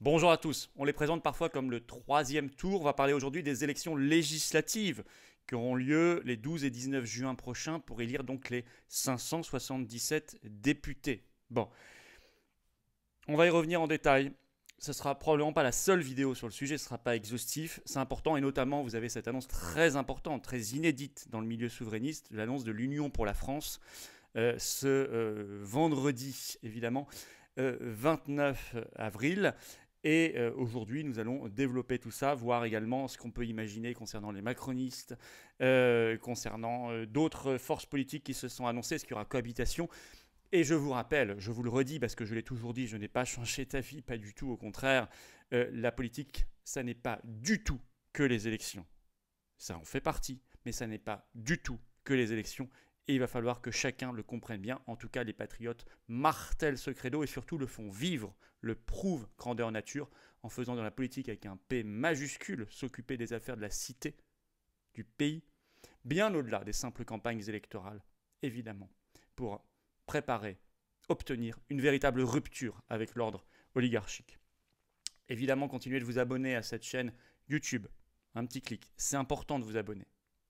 Bonjour à tous. On les présente parfois comme le troisième tour. On va parler aujourd'hui des élections législatives qui auront lieu les 12 et 19 juin prochains pour élire donc les 577 députés. Bon, on va y revenir en détail. Ce sera probablement pas la seule vidéo sur le sujet, ce ne sera pas exhaustif. C'est important et notamment vous avez cette annonce très importante, très inédite dans le milieu souverainiste, l'annonce de l'Union pour la France ce vendredi évidemment 29 avril. Et aujourd'hui, nous allons développer tout ça, voir également ce qu'on peut imaginer concernant les macronistes, concernant d'autres forces politiques qui se sont annoncées, est-ce qu'il y aura cohabitation. Et je vous rappelle, je vous le redis parce que je l'ai toujours dit, je n'ai pas changé d'avis, pas du tout, au contraire, la politique, ça n'est pas du tout que les élections. Ça en fait partie, mais ça n'est pas du tout que les élections. Et il va falloir que chacun le comprenne bien. En tout cas, les patriotes martèlent ce credo et surtout le font vivre, le prouvent grandeur nature, en faisant de la politique avec un P majuscule, s'occuper des affaires de la cité, du pays, bien au-delà des simples campagnes électorales, évidemment, pour préparer, obtenir une véritable rupture avec l'ordre oligarchique. Évidemment, continuez de vous abonner à cette chaîne YouTube. Un petit clic, c'est important de vous abonner.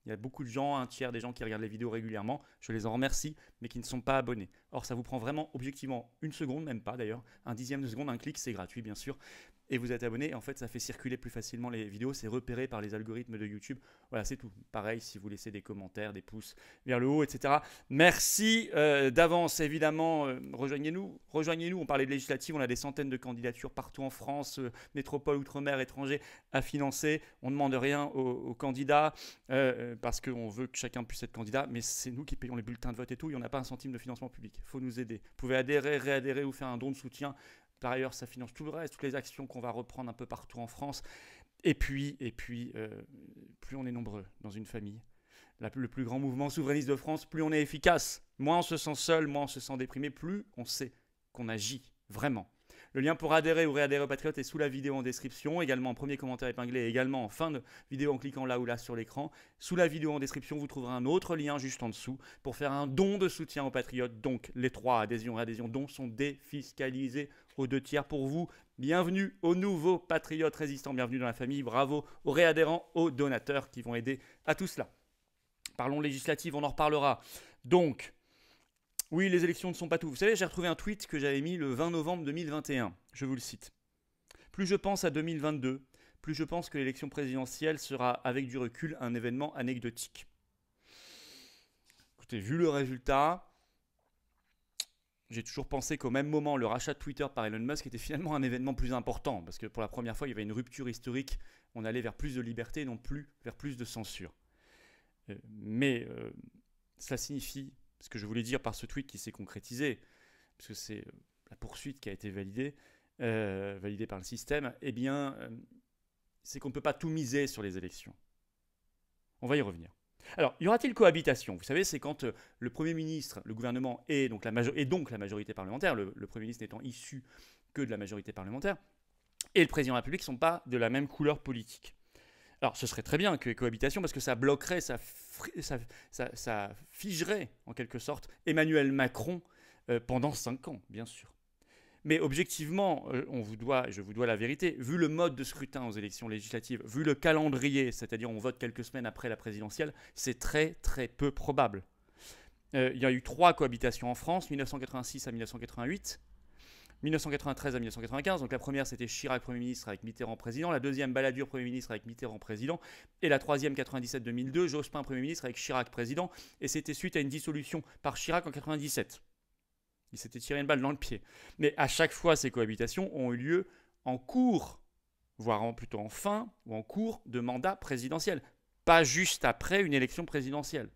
Il y a beaucoup de gens, un tiers des gens qui regardent les vidéos régulièrement, je les en remercie, mais qui ne sont pas abonnés. Or, ça vous prend vraiment, objectivement, une seconde, même pas d'ailleurs, un dixième de seconde, un clic, c'est gratuit bien sûr, et vous êtes abonné, et en fait ça fait circuler plus facilement les vidéos, c'est repéré par les algorithmes de YouTube. Voilà, c'est tout. Pareil, si vous laissez des commentaires, des pouces vers le haut, etc. Merci d'avance, évidemment, rejoignez-nous, on parlait de législative, on a des centaines de candidatures partout en France, métropole, outre-mer, étranger, à financer, on ne demande rien aux candidats, parce qu'on veut que chacun puisse être candidat, mais c'est nous qui payons les bulletins de vote et tout, il n'y en a pas un centime de financement public. Il faut nous aider. Vous pouvez adhérer, réadhérer ou faire un don de soutien. Par ailleurs, ça finance tout le reste, toutes les actions qu'on va reprendre un peu partout en France. Et puis plus on est nombreux dans une famille, le plus grand mouvement souverainiste de France, plus on est efficace. Moins on se sent seul, moins on se sent déprimé, plus on sait qu'on agit vraiment. Le lien pour adhérer ou réadhérer au Patriote est sous la vidéo en description, également en premier commentaire épinglé, et également en fin de vidéo en cliquant là ou là sur l'écran. Sous la vidéo en description, vous trouverez un autre lien juste en dessous pour faire un don de soutien aux Patriotes. Donc les 3 adhésions et adhésions dons sont défiscalisés aux 2 tiers pour vous. Bienvenue aux nouveaux Patriotes résistants, bienvenue dans la famille, bravo aux réadhérents, aux donateurs qui vont aider à tout cela. Parlons législative, on en reparlera. Donc, oui, les élections ne sont pas tout. Vous savez, j'ai retrouvé un tweet que j'avais mis le 20 novembre 2021. Je vous le cite. Plus je pense à 2022, plus je pense que l'élection présidentielle sera, avec du recul, un événement anecdotique. Écoutez, vu le résultat, j'ai toujours pensé qu'au même moment, le rachat de Twitter par Elon Musk était finalement un événement plus important, parce que pour la première fois, il y avait une rupture historique. On allait vers plus de liberté, non plus vers plus de censure. Mais ça signifie, ce que je voulais dire par ce tweet qui s'est concrétisé, parce que c'est la poursuite qui a été validée par le système, eh bien, c'est qu'on ne peut pas tout miser sur les élections. On va y revenir. Alors, y aura-t-il cohabitation? Vous savez, c'est quand le Premier ministre, le gouvernement et donc la majorité parlementaire, le Premier ministre n'étant issu que de la majorité parlementaire, et le Président de la République ne sont pas de la même couleur politique. Alors, ce serait très bien qu'il y ait cohabitation parce que ça bloquerait, ça figerait en quelque sorte Emmanuel Macron pendant 5 ans, bien sûr. Mais objectivement, je vous dois la vérité, vu le mode de scrutin aux élections législatives, vu le calendrier, c'est-à-dire on vote quelques semaines après la présidentielle, c'est très très peu probable. Il y a eu 3 cohabitations en France, 1986 à 1988. 1993 à 1995, donc la première c'était Chirac Premier ministre avec Mitterrand président, la deuxième Balladur Premier ministre avec Mitterrand président, et la troisième 97-2002, Jospin Premier ministre avec Chirac président, et c'était suite à une dissolution par Chirac en 97. Il s'était tiré une balle dans le pied. Mais à chaque fois ces cohabitations ont eu lieu en cours, voire plutôt en fin ou en cours de mandat présidentiel, pas juste après une élection présidentielle.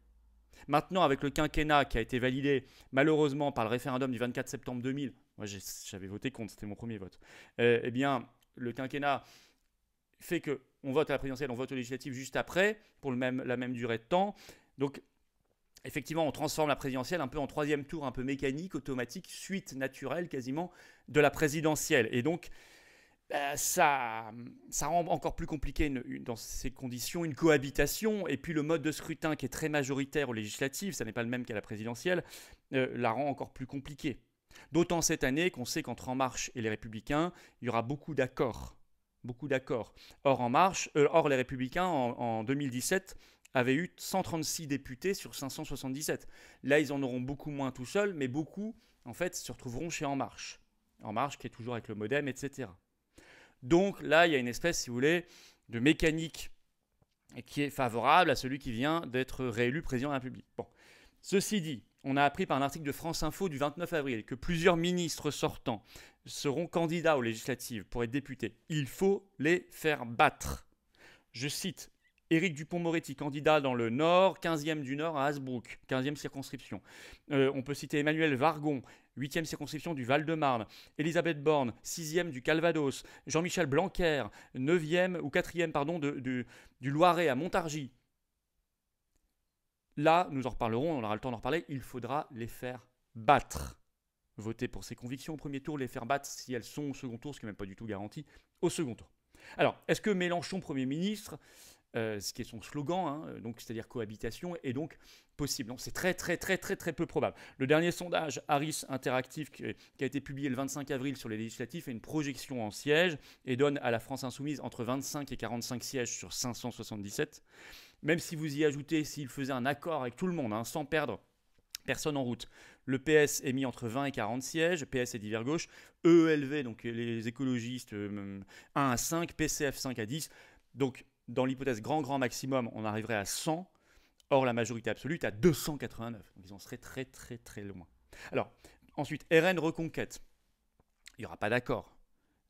Maintenant, avec le quinquennat qui a été validé malheureusement par le référendum du 24 septembre 2000, moi j'avais voté contre, c'était mon premier vote, eh bien le quinquennat fait qu'on vote à la présidentielle, on vote aux législatives juste après, pour la même durée de temps. Donc effectivement, on transforme la présidentielle un peu en troisième tour, un peu mécanique, automatique, suite naturelle quasiment de la présidentielle. Et donc ça rend encore plus compliqué dans ces conditions une cohabitation, et puis le mode de scrutin qui est très majoritaire aux législatives, ça n'est pas le même qu'à la présidentielle, la rend encore plus compliquée. D'autant cette année qu'on sait qu'entre En Marche et les Républicains, il y aura beaucoup d'accords. Beaucoup d'accords. Or, les Républicains, en 2017, avaient eu 136 députés sur 577. Là, ils en auront beaucoup moins tout seuls, mais beaucoup, en fait, se retrouveront chez En Marche. En Marche, qui est toujours avec le MoDem, etc. Donc là, il y a une espèce, si vous voulez, de mécanique qui est favorable à celui qui vient d'être réélu président de la République. Bon. Ceci dit, on a appris par un article de France Info du 29 avril que plusieurs ministres sortants seront candidats aux législatives pour être députés. Il faut les faire battre. Je cite Éric Dupond-Moretti, candidat dans le Nord, 15e du Nord à Hasbrook, 15e circonscription. On peut citer Emmanuel Vargon, 8e circonscription du Val-de-Marne, Elisabeth Borne, 6e du Calvados, Jean-Michel Blanquer, 9e ou 4e pardon, du Loiret à Montargis. Là, nous en reparlerons, on aura le temps d'en reparler, il faudra les faire battre. Voter pour ses convictions au premier tour, les faire battre si elles sont au second tour, ce qui n'est même pas du tout garanti, au second tour. Alors, est-ce que Mélenchon, Premier ministre, ce qui est son slogan, donc c'est-à-dire cohabitation, est donc possible? Non, c'est très peu probable. Le dernier sondage Harris Interactive qui a été publié le 25 avril sur les législatives fait une projection en sièges et donne à la France Insoumise entre 25 et 45 sièges sur 577. Même si vous y ajoutez, s'il faisait un accord avec tout le monde, sans perdre personne en route, le PS est mis entre 20 et 40 sièges, PS et divers gauche, EELV, donc les écologistes, 1 à 5, PCF 5 à 10. Donc, dans l'hypothèse grand maximum, on arriverait à 100. Or, la majorité absolue est à 289. Donc, ils en seraient très loin. Alors, ensuite, RN Reconquête. Il n'y aura pas d'accord.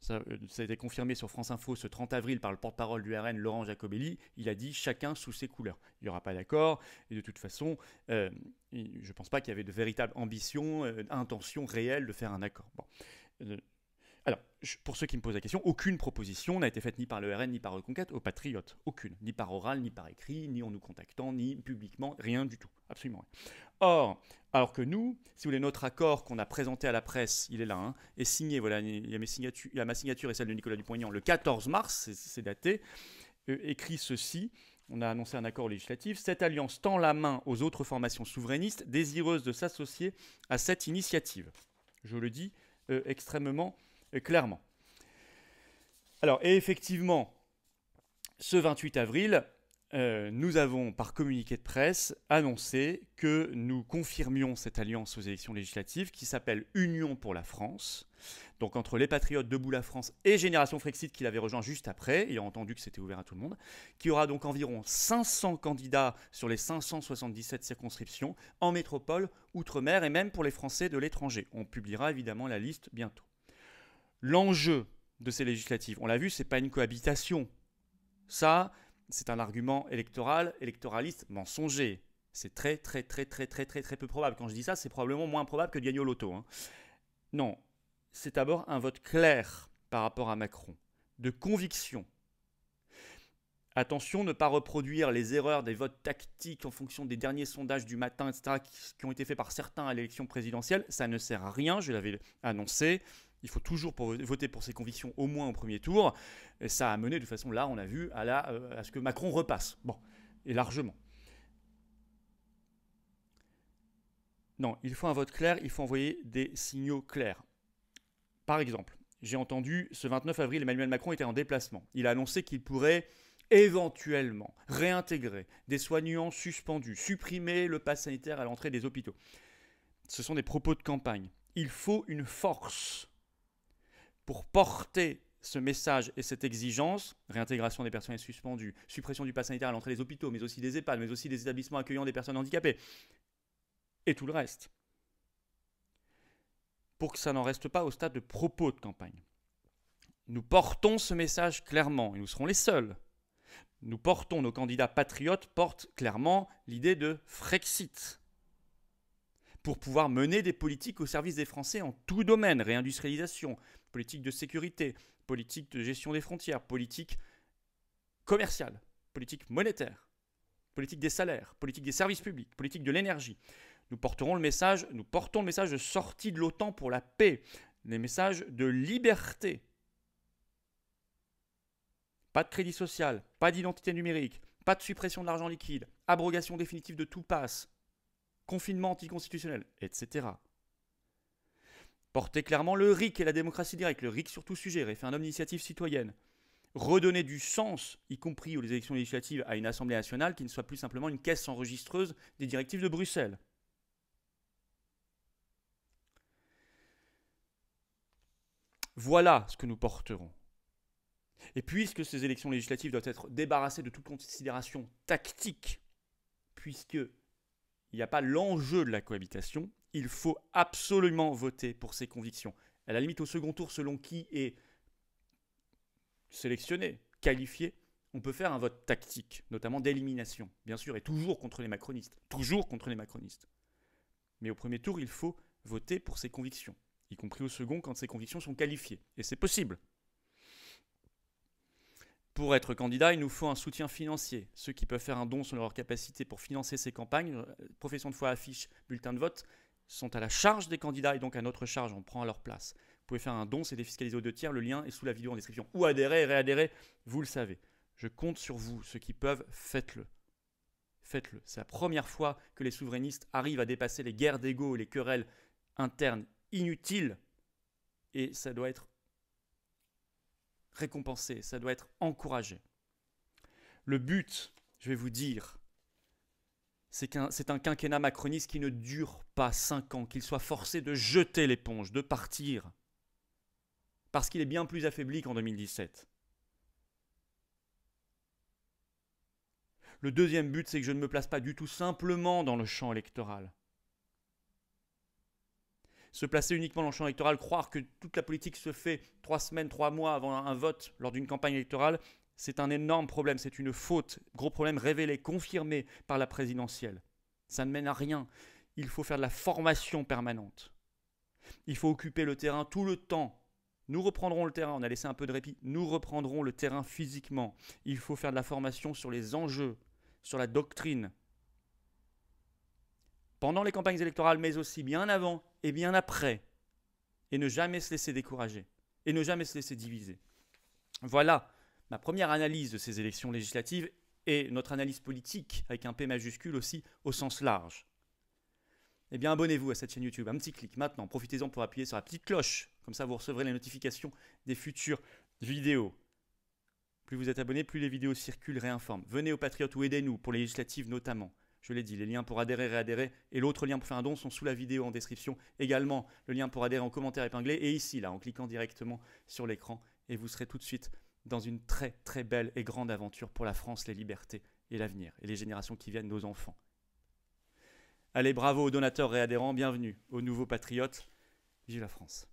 Ça a été confirmé sur France Info ce 30 avril par le porte-parole du RN, Laurent Jacobelli. Il a dit chacun sous ses couleurs. Il n'y aura pas d'accord. Et de toute façon, je ne pense pas qu'il y avait de véritable ambition, intention réelle de faire un accord. Bon. Alors, pour ceux qui me posent la question, aucune proposition n'a été faite ni par le RN ni par Reconquête aux patriotes. Aucune. Ni par oral, ni par écrit, ni en nous contactant, ni publiquement. Rien du tout. Absolument rien. Or, alors que nous, si vous voulez, notre accord qu'on a présenté à la presse, il est là, est signé, voilà, il y a ma signature et celle de Nicolas Dupont-Aignan le 14 mars, c'est daté, écrit ceci, on a annoncé un accord législatif, cette alliance tend la main aux autres formations souverainistes désireuses de s'associer à cette initiative. Je le dis extrêmement clairement. Alors, et effectivement, ce 28 avril, nous avons, par communiqué de presse, annoncé que nous confirmions cette alliance aux élections législatives qui s'appelle Union pour la France. Donc entre les Patriotes, Debout la France et Génération Frexit qui l'avait rejoint juste après, ayant entendu que c'était ouvert à tout le monde, qui aura donc environ 500 candidats sur les 577 circonscriptions en métropole, outre-mer et même pour les Français de l'étranger. On publiera évidemment la liste bientôt. L'enjeu de ces législatives, on l'a vu, ce n'est pas une cohabitation. Ça, c'est un argument électoraliste mensonger. C'est très peu probable. Quand je dis ça, c'est probablement moins probable que de gagner au loto. Non, c'est d'abord un vote clair par rapport à Macron, de conviction. Attention, ne pas reproduire les erreurs des votes tactiques en fonction des derniers sondages du matin, etc., qui ont été faits par certains à l'élection présidentielle. Ça ne sert à rien, je l'avais annoncé. Il faut toujours voter pour ses convictions au moins au premier tour. Et ça a mené de toute façon, là, on a vu, à ce que Macron repasse. Bon, et largement. Non, il faut un vote clair, il faut envoyer des signaux clairs. Par exemple, j'ai entendu, ce 29 avril, Emmanuel Macron était en déplacement. Il a annoncé qu'il pourrait éventuellement réintégrer des soignants suspendus, supprimer le pass sanitaire à l'entrée des hôpitaux. Ce sont des propos de campagne. Il faut une force pour porter ce message et cette exigence, réintégration des personnels suspendus, suppression du pass sanitaire à l'entrée des hôpitaux, mais aussi des EHPAD, mais aussi des établissements accueillant des personnes handicapées, et tout le reste, pour que ça n'en reste pas au stade de propos de campagne. Nous portons ce message clairement, et nous serons les seuls. Nous portons, nos candidats patriotes portent clairement l'idée de Frexit, pour pouvoir mener des politiques au service des Français en tout domaine, réindustrialisation, politique de sécurité, politique de gestion des frontières, politique commerciale, politique monétaire, politique des salaires, politique des services publics, politique de l'énergie. Nous portons le message de sortie de l'OTAN pour la paix, les messages de liberté. Pas de crédit social, pas d'identité numérique, pas de suppression de l'argent liquide, abrogation définitive de tout pass, confinement anticonstitutionnel, etc. Porter clairement le RIC et la démocratie directe, le RIC sur tout sujet, référendum d'initiative citoyenne. Redonner du sens, y compris aux élections législatives, à une Assemblée nationale qui ne soit plus simplement une caisse enregistreuse des directives de Bruxelles. Voilà ce que nous porterons. Et puisque ces élections législatives doivent être débarrassées de toute considération tactique, puisqu'il n'y a pas l'enjeu de la cohabitation, il faut absolument voter pour ses convictions. À la limite, au second tour, selon qui est sélectionné, qualifié, on peut faire un vote tactique, notamment d'élimination, bien sûr, et toujours contre les macronistes. Toujours contre les macronistes. Mais au premier tour, il faut voter pour ses convictions, y compris au second quand ces convictions sont qualifiées. Et c'est possible. Pour être candidat, il nous faut un soutien financier. Ceux qui peuvent faire un don selon leur capacité pour financer ces campagnes, profession de foi, affiches, bulletins de vote, sont à la charge des candidats et donc à notre charge, on prend à leur place. Vous pouvez faire un don, c'est défiscalisé aux 2 tiers, le lien est sous la vidéo en description. Ou adhérer et réadhérer, vous le savez. Je compte sur vous, ceux qui peuvent, faites-le. Faites-le. C'est la première fois que les souverainistes arrivent à dépasser les guerres d'ego et les querelles internes inutiles. Et ça doit être récompensé, ça doit être encouragé. Le but, je vais vous dire, c'est un quinquennat macroniste qui ne dure pas 5 ans, qu'il soit forcé de jeter l'éponge, de partir, parce qu'il est bien plus affaibli qu'en 2017. Le deuxième but, c'est que je ne me place pas du tout simplement dans le champ électoral. Se placer uniquement dans le champ électoral, croire que toute la politique se fait 3 semaines, 3 mois avant un vote lors d'une campagne électorale, c'est un énorme problème, c'est une faute. Gros problème révélé, confirmé par la présidentielle. Ça ne mène à rien. Il faut faire de la formation permanente. Il faut occuper le terrain tout le temps. Nous reprendrons le terrain, on a laissé un peu de répit, nous reprendrons le terrain physiquement. Il faut faire de la formation sur les enjeux, sur la doctrine. Pendant les campagnes électorales, mais aussi bien avant et bien après. Et ne jamais se laisser décourager. Et ne jamais se laisser diviser. Voilà ma première analyse de ces élections législatives et notre analyse politique, avec un P majuscule aussi, au sens large. Eh bien, abonnez-vous à cette chaîne YouTube. Un petit clic maintenant. Profitez-en pour appuyer sur la petite cloche. Comme ça, vous recevrez les notifications des futures vidéos. Plus vous êtes abonné, plus les vidéos circulent, réinforment. Venez aux Patriotes ou aidez-nous, pour les législatives notamment. Je l'ai dit, les liens pour adhérer, réadhérer et l'autre lien pour faire un don sont sous la vidéo en description. Également, le lien pour adhérer en commentaire épinglé et ici, là, en cliquant directement sur l'écran. Et vous serez tout de suite dans une très très belle et grande aventure pour la France, les libertés et l'avenir. Et les générations qui viennent, nos enfants. Allez, bravo aux donateurs et adhérents, bienvenue aux nouveaux patriotes. Vive la France!